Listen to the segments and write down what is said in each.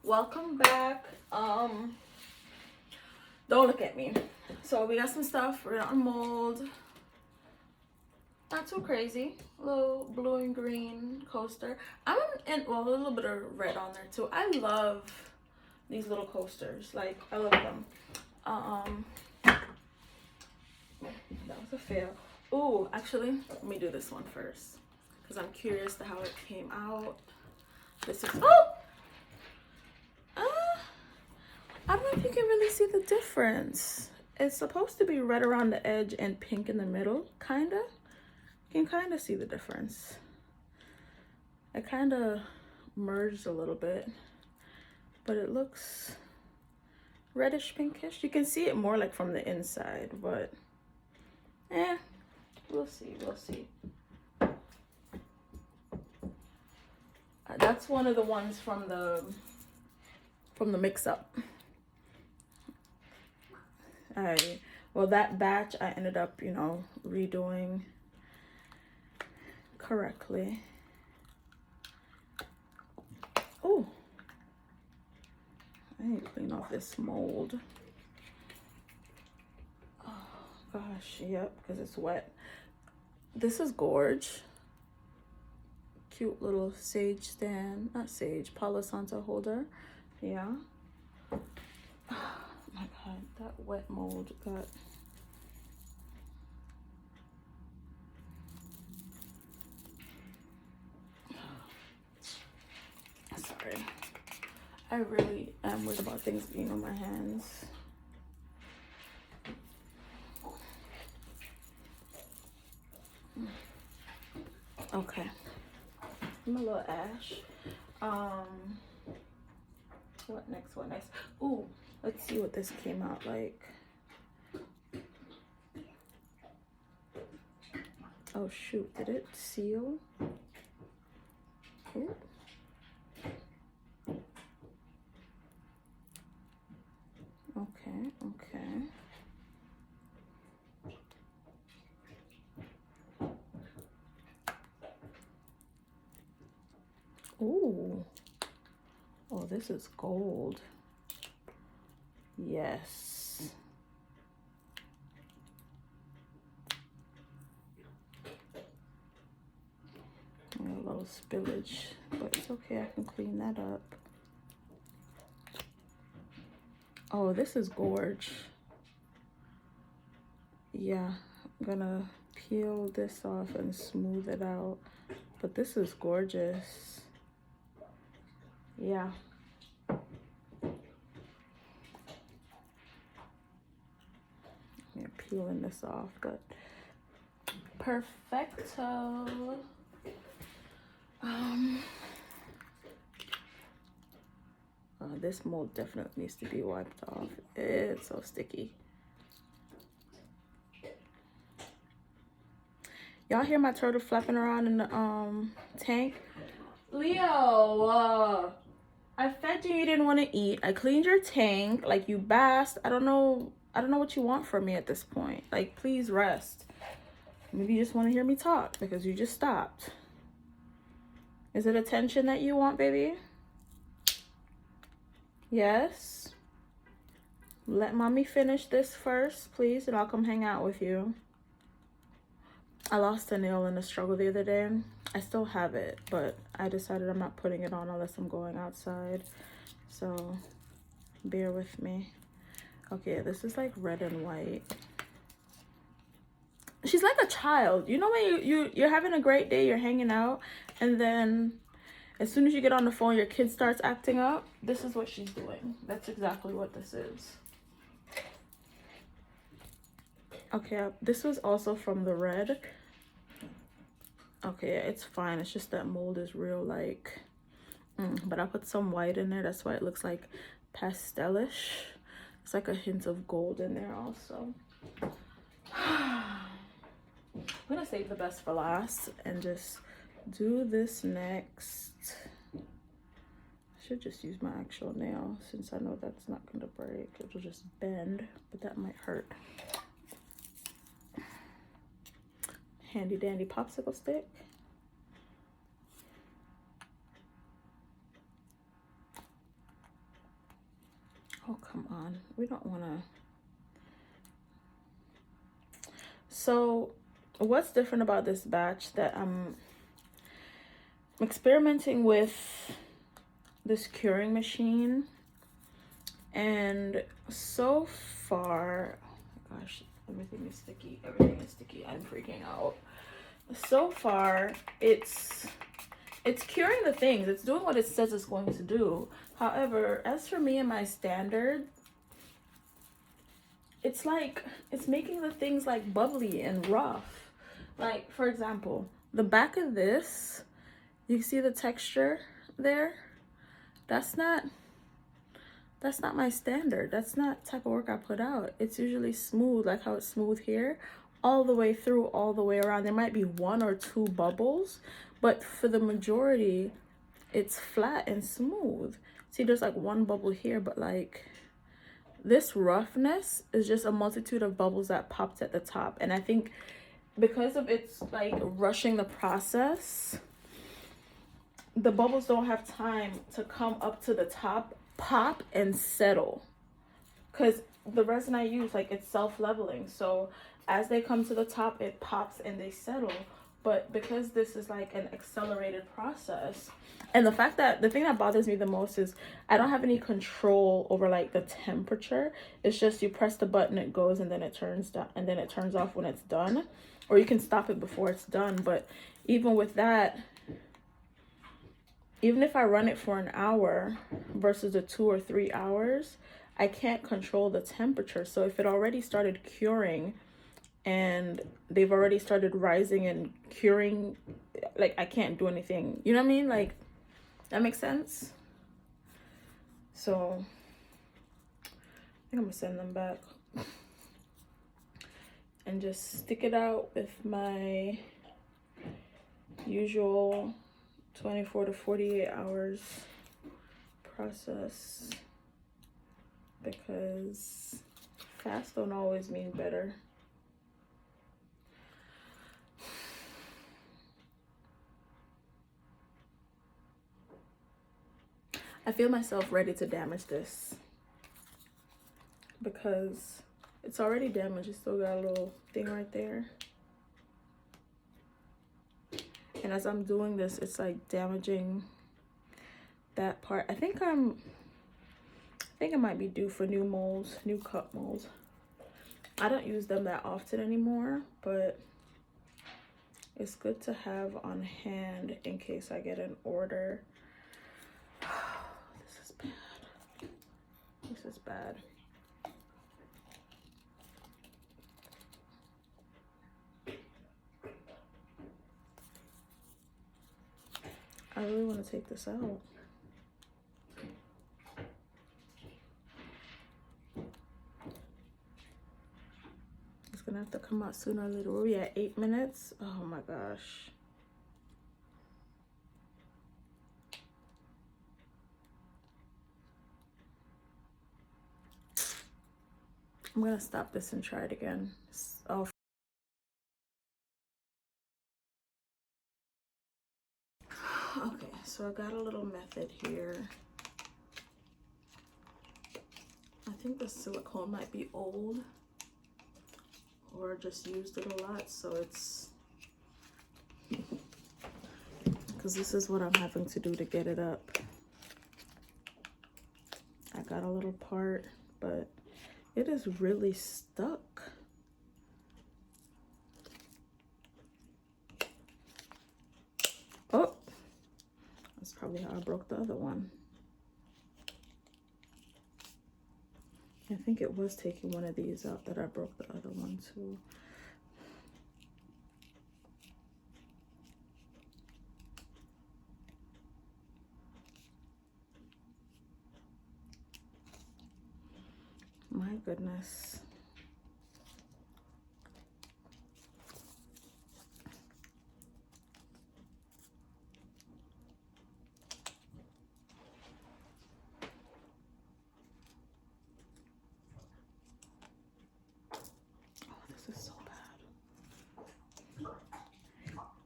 Welcome back. Don't look at me. So we got some stuff. We're gonna unmold. Not too crazy. A little blue and green coaster. Well, a little bit of red on there too. I love these little coasters. Like, I love them. That was a fail. Ooh, actually, let me do this one first, because I'm curious to how it came out. This is, I don't know if you can really see the difference. It's supposed to be red around the edge and pink in the middle, kinda. You can kinda see the difference. It kinda merged a little bit, but it looks reddish pinkish. You can see it more like from the inside, but we'll see. That's one of the ones from the mix-up. Well, that batch I ended up, redoing correctly. Oh, I need to clean off this mold. Oh gosh, yep, because it's wet. This is gorge. Cute little sage stand, not sage, Palo Santo holder. Yeah. Oh my god, that wet mold got. Sorry. I really am worried about things being on my hands. Okay. I'm a little ash. What next? Ooh, let's see what this came out like. Oh shoot, did it seal? Ooh. Okay. Ooh. Oh, this is gold. Yes. A little spillage, but it's okay. I can clean that up. Oh, this is gorge. Yeah, I'm gonna peel this off and smooth it out. But this is gorgeous. Yeah. I'm peeling this off, but perfecto. This mold definitely needs to be wiped off. It's so sticky. Y'all hear my turtle flapping around in the tank? Leo, I fed you, you didn't want to eat. I cleaned your tank, like you basked. I don't know what you want from me at this point. Like, please rest. Maybe you just want to hear me talk because you just stopped. Is it attention that you want, baby? Yes? Let mommy finish this first, please, and I'll come hang out with you. I lost a nail in a struggle the other day. I still have it, but I decided I'm not putting it on unless I'm going outside. So bear with me. Okay, this is like red and white. She's like a child. You know when you're having a great day, you're hanging out, and then as soon as you get on the phone, your kid starts acting up. This is what she's doing. That's exactly what this is. Okay, this was also from the red. Okay, it's fine. It's just that mold is real, like, but I put some white in there. That's why it looks like pastelish. It's like a hint of gold in there also. I'm gonna save the best for last and just do this next. I should just use my actual nail since I know that's not gonna break. It'll just bend, but that might hurt. Handy dandy popsicle stick. Oh, come on. We don't want to. So what's different about this batch that I'm experimenting with this curing machine, and so far, oh gosh, everything is sticky. I'm freaking out. So far, it's curing the things. It's doing what it says it's going to do. However, as for me and my standard, it's like it's making the things like bubbly and rough. Like, for example, the back of this, you see the texture there? That's not my standard. That's not the type of work I put out. It's usually smooth, like how it's smooth here, all the way through, all the way around. There might be 1 or 2 bubbles, but for the majority, it's flat and smooth. See, there's like 1 bubble here, but like this roughness is just a multitude of bubbles that popped at the top. And I think because of it's like rushing the process, the bubbles don't have time to come up to the top, pop, and settle. Because the resin I use, like, it's self-leveling. So as they come to the top, it pops and they settle. But because this is like an accelerated process, and the thing that bothers me the most is I don't have any control over like the temperature. It's just you press the button, it goes, and then it turns down, and then it turns off when it's done. Or you can stop it before it's done. But even with that, even if I run it for an hour versus the 2 or 3 hours, I can't control the temperature. So if it already started curing and they've already started rising and curing, like, I can't do anything. You know what I mean? Like, that makes sense? So I think I'm gonna send them back and just stick it out with my usual 24 to 48 hours process, because fast don't always mean better. I feel myself ready to damage this because it's already damaged. It still got a little thing right there. And as I'm doing this, it's like damaging that part. I think I might be due for new molds, new cup molds. I don't use them that often anymore, but it's good to have on hand in case I get an order. This is bad. This is bad. I really want to take this out. It's gonna have to come out sooner or later. Where we at? 8 minutes? Oh my gosh. I'm gonna stop this and try it again. Oh. Okay, so I got a little method here. I think the silicone might be old or just used it a lot, so it's because this is what I'm having to do to get it up. I got a little part, but it is really stuck. Oh, that's probably how I broke the other one. I think it was taking one of these out that I broke the other one too. My goodness.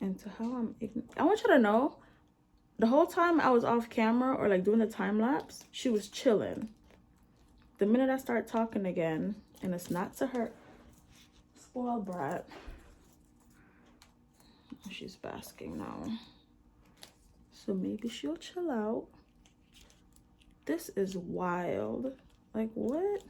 And to how I want you to know, the whole time I was off camera or like doing the time lapse, she was chilling. the minute I start talking again, and it's not to her, spoiled brat. She's basking now. So maybe she'll chill out. This is wild. Like, what?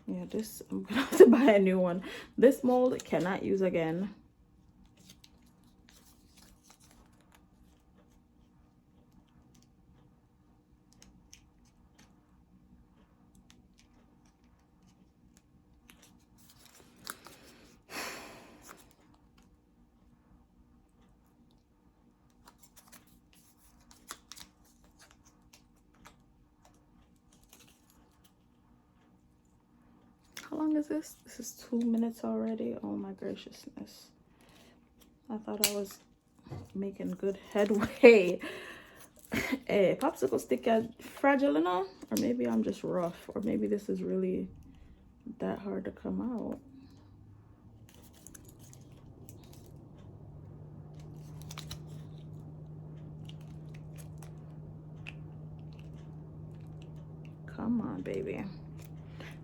Yeah, this, I'm gonna have to buy a new one. This mold cannot use again. How long is this? This is 2 minutes already. Oh my graciousness. I thought I was making good headway. Hey, popsicle stick are fragile enough? Or maybe I'm just rough. Or maybe this is really that hard to come out. Come on, baby.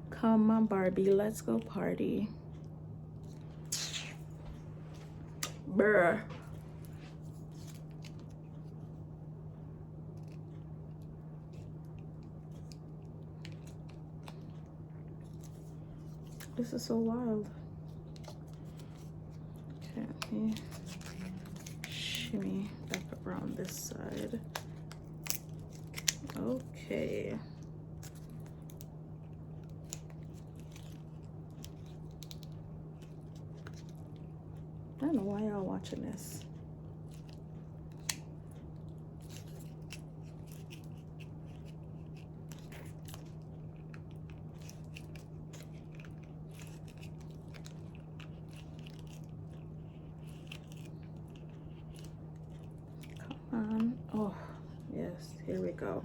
Come on, Barbie. Let's go party. Bruh. This is so wild. Okay, let me shimmy back around this side. Okay. I don't know why y'all watching this. Come on. Oh, yes. Here we go.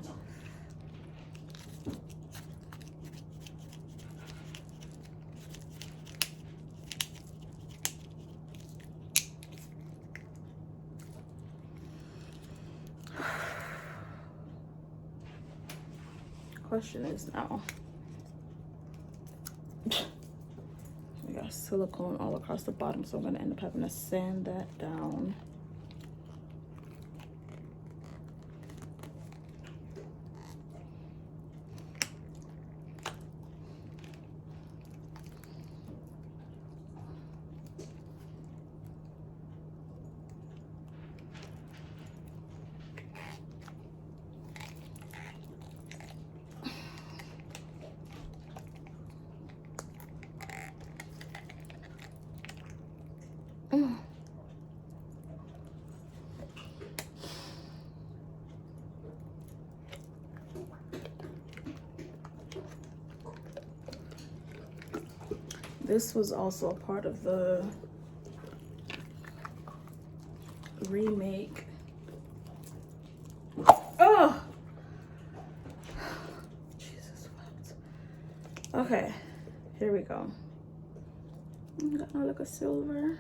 Question is now, we got silicone all across the bottom, so I'm gonna end up having to sand that down. This was also a part of the remake. Oh! Jesus, what? Okay, here we go. Got no look of silver.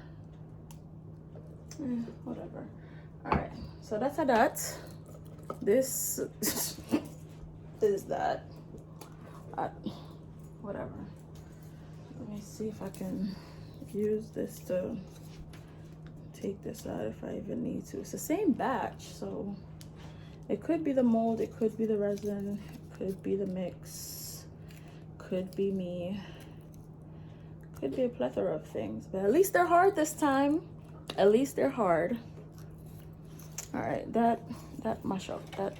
Whatever. Alright, so that's a that. This is that. Whatever. Let me see if I can use this to take this out if I even need to. It's the same batch, so it could be the mold, it could be the resin, it could be the mix, could be me, could be a plethora of things, but at least they're hard this time. At least they're hard. All right, that mash up, that,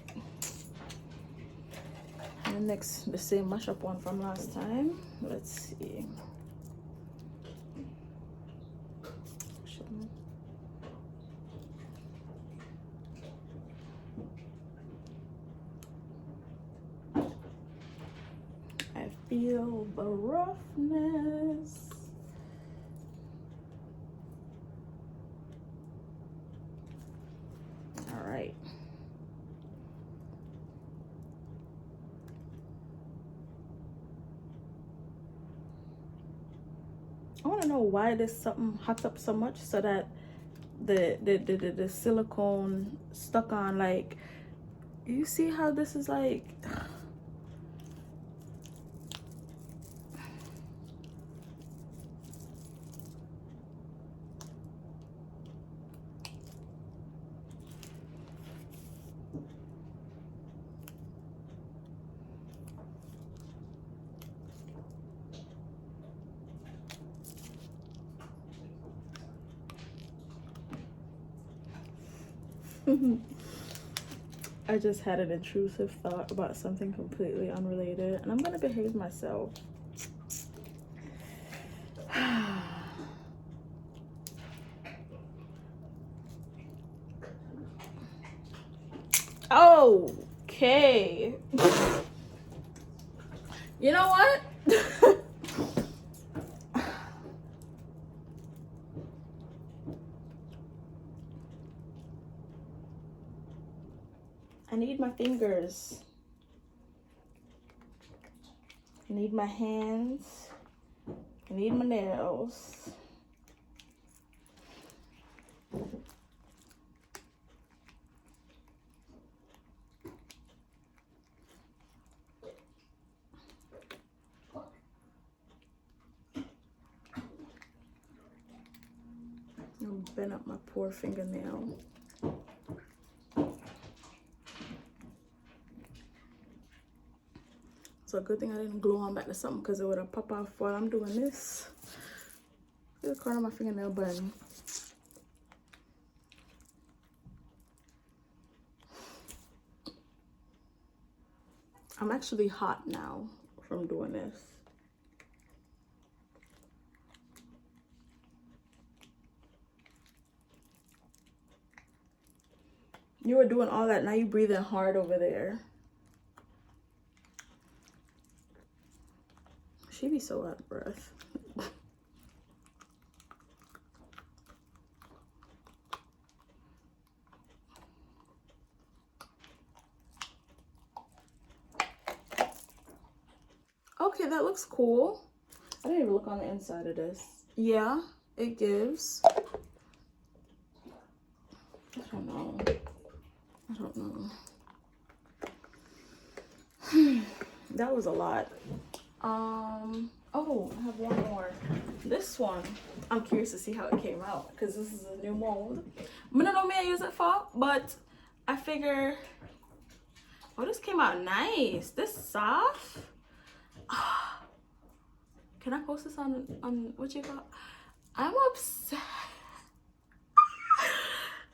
and next the same mash up one from last time. Let's see. I feel the roughness. All right. I want to know why this something hots up so much, so that the silicone stuck on, like, you see how this is like. I just had an intrusive thought about something completely unrelated, and I'm gonna behave myself. Okay. You know what? I need my fingers. I need my hands. I need my nails. I'm bend up my poor fingernail. So a good thing I didn't glue on back to something, because it would have popped off while I'm doing this. See the corner of my fingernail burn. I'm actually hot now from doing this. You were doing all that, now you breathing hard over there. She be so out of breath. Okay, that looks cool. I didn't even look on the inside of this. Yeah, it gives. I don't know. I don't know. That was a lot. Oh, I have one more. This one, I'm curious to see how it came out, because this is a new mold. I don't know what I use it for, but I figure, oh, this came out nice. This soft. Can I post this on what you call? I'm obsessed.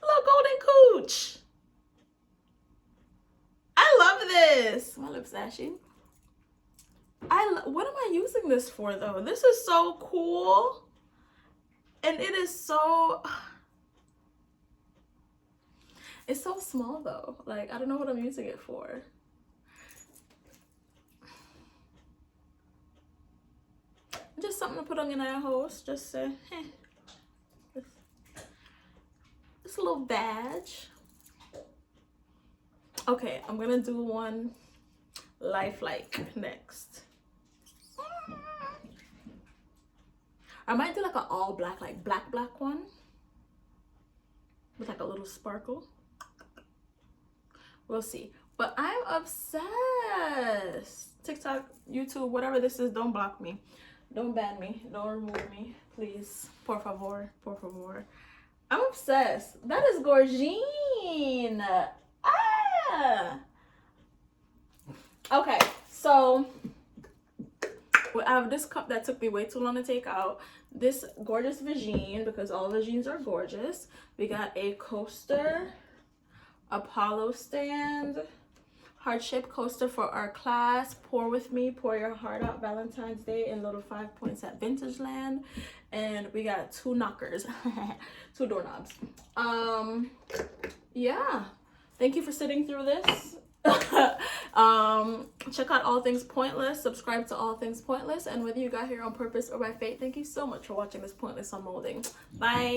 Little golden cooch. I love this. My lips ashy. What am I using this for though? This is so cool. And it is so, it's so small though. Like, I don't know what I'm using it for. Just something to put on your nail holes. Just say, hey. Just a little badge. Okay, I'm gonna do one lifelike next. I might do like an all black, like black one with like a little sparkle. We'll see. But I'm obsessed. TikTok, YouTube, whatever this is, don't block me. Don't ban me. Don't remove me. Please. Por favor. Por favor. I'm obsessed. That is gorgine. Ah. Okay, so I have this cup that took me way too long to take out. This gorgeous vagine, because all vagines are gorgeous. We got a coaster, Apollo stand, heart-shaped coaster for our class. Pour with me, pour your heart out, Valentine's Day in little 5 points at Vintage Land. And we got 2 knockers, 2 doorknobs. Yeah, thank you for sitting through this. Check out All Things Pointless, subscribe to All Things Pointless, and whether you got here on purpose or by fate, thank you so much for watching this pointless unmolding. Bye.